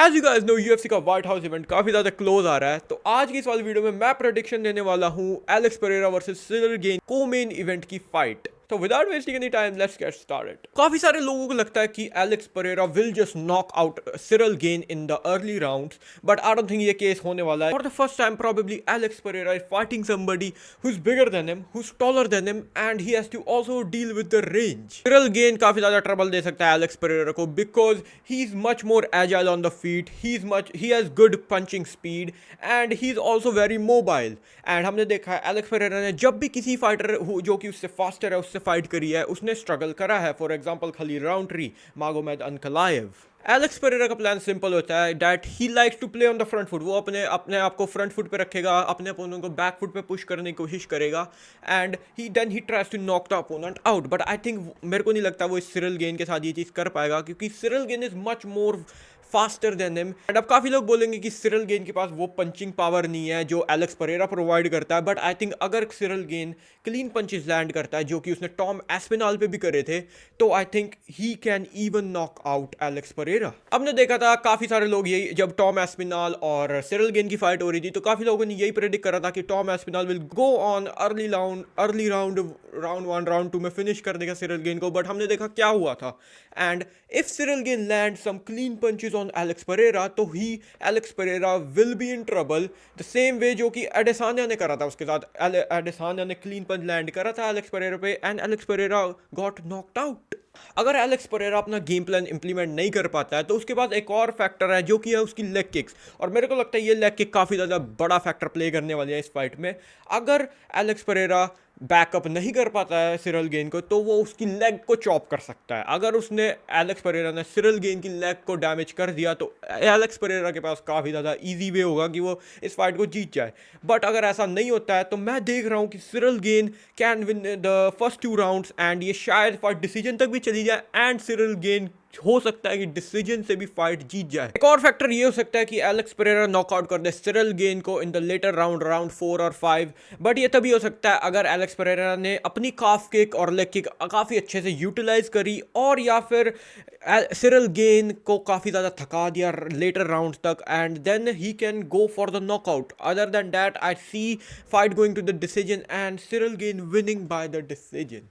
As you guys know UFC का white house event काफी ज्यादा क्लोज आ रहा है, तो आज की इस वाली वीडियो में मैं प्रेडिक्शन देने वाला हूं Alex Pereira versus Cyril gain को मेन इवेंट की फाइट। तो without wasting any time let's get started. काफी सारे लोगों को लगता है कि Alex Pereira will just knock out Cyril gain in the early rounds, but I don't think ये केस होने वाला है। For the first time probably Alex Pereira is fighting somebody who is bigger than him, who is taller than him, and he has to also deal with the range. Ciryl Gane काफी ज्यादा trouble दे सकता है Alex Pereira को because he is much more agile on the feet, he has good punching speed and he is also very mobile। And हमने देखा है Alex Pereira ने जब भी किसी फाइटर जो कि उससे फास्टर है उससे फाइट करी है उसने स्ट्रगल करा है। For example Khalil Rountree, Magomed Ankalaev. Alex Pereira का प्लान सिंपल होता है that he likes to play on the front foot. वो अपने अपने आप को फ्रंट फुट पे रखेगा, अपने अपोनेंट को बैक फुट पे पुश करने की कोशिश करेगा and he tries to knock the opponent out. But I think मेरे को नहीं लगता वो इस सिरिल गेन के साथ ये चीज़ कर पाएगा, क्योंकि Cyril gain is much more faster than him. And अब काफ़ी लोग बोलेंगे कि सिरिल गेन के पास वो पंचिंग पावर नहीं है जो एलेक्स पेरेरा प्रोवाइड करता है, बट आई थिंक अगर Cyril gain clean punches land करता है जो कि उसने टॉम एस्पिनाल पे भी करे थे, तो I think he can even knock out Alex Pereira. हमने देखा था काफ़ी सारे लोग यही, जब टॉम एस्पिनाल और सिरिल गेन की फाइट हो रही थी तो काफ़ी लोगों ने यही प्रेडिक्ट करा था कि Tom Aspinall will go on early round 1 round 2 में फिनिश कर देगा सिरिल गेन को। बट हमने देखा क्या हुआ था, and if Ciryl Gane land some clean punches on Alex Pereira, तो ही Alex Pereira will be in trouble the same way जो कि एडेसानिया ने करा था उसके साथ। एडेसानिया ने क्लीन पंच लैंड करा था एलेक्स पेरेरा पे and Alex Pereira got knocked out. अगर एलेक्स पेरेरा अपना गेम प्लान इंप्लीमेंट नहीं कर पाता है तो उसके पास एक और फैक्टर है जो कि है उसकी लेग किक्स, और मेरे को लगता है ये लेग किक काफ़ी ज़्यादा बड़ा फैक्टर प्ले करने वाली है इस फाइट में। अगर एलेक्स पेरेरा बैकअप नहीं कर पाता है सिरिल गेन को तो वो उसकी लेग को चॉप कर सकता है। अगर उसने एलेक्स पेरेरा ने सिरिल गेन की लेग को डैमेज कर दिया तो एलेक्स पेरेरा के पास काफ़ी ज़्यादा इजी वे होगा कि वो इस फाइट को जीत जाए। बट अगर ऐसा नहीं होता है तो मैं देख रहा हूँ कि Cyril gain can win the first 2 rounds and ये शायद फाइट डिसीजन तक भी चली जाए एंड सिरिल गेन हो सकता है कि डिसीजन से भी फाइट जीत जाए। एक और फैक्टर ये हो सकता है कि एलेक्स पेरेरा नॉकआउट कर दे सिरिल गेन को इन द लेटर राउंड 4 और 5। बट ये तभी हो सकता है अगर एलेक्स पेरेरा ने अपनी काफ किक और लेग किक काफ़ी अच्छे से यूटिलाइज करी, और या फिर सिरिल गेन को काफ़ी ज़्यादा थका दिया लेटर राउंड तक, and then he can go for the knockout. Other than that I see fight going to the decision and Ciryl Gane winning by the decision.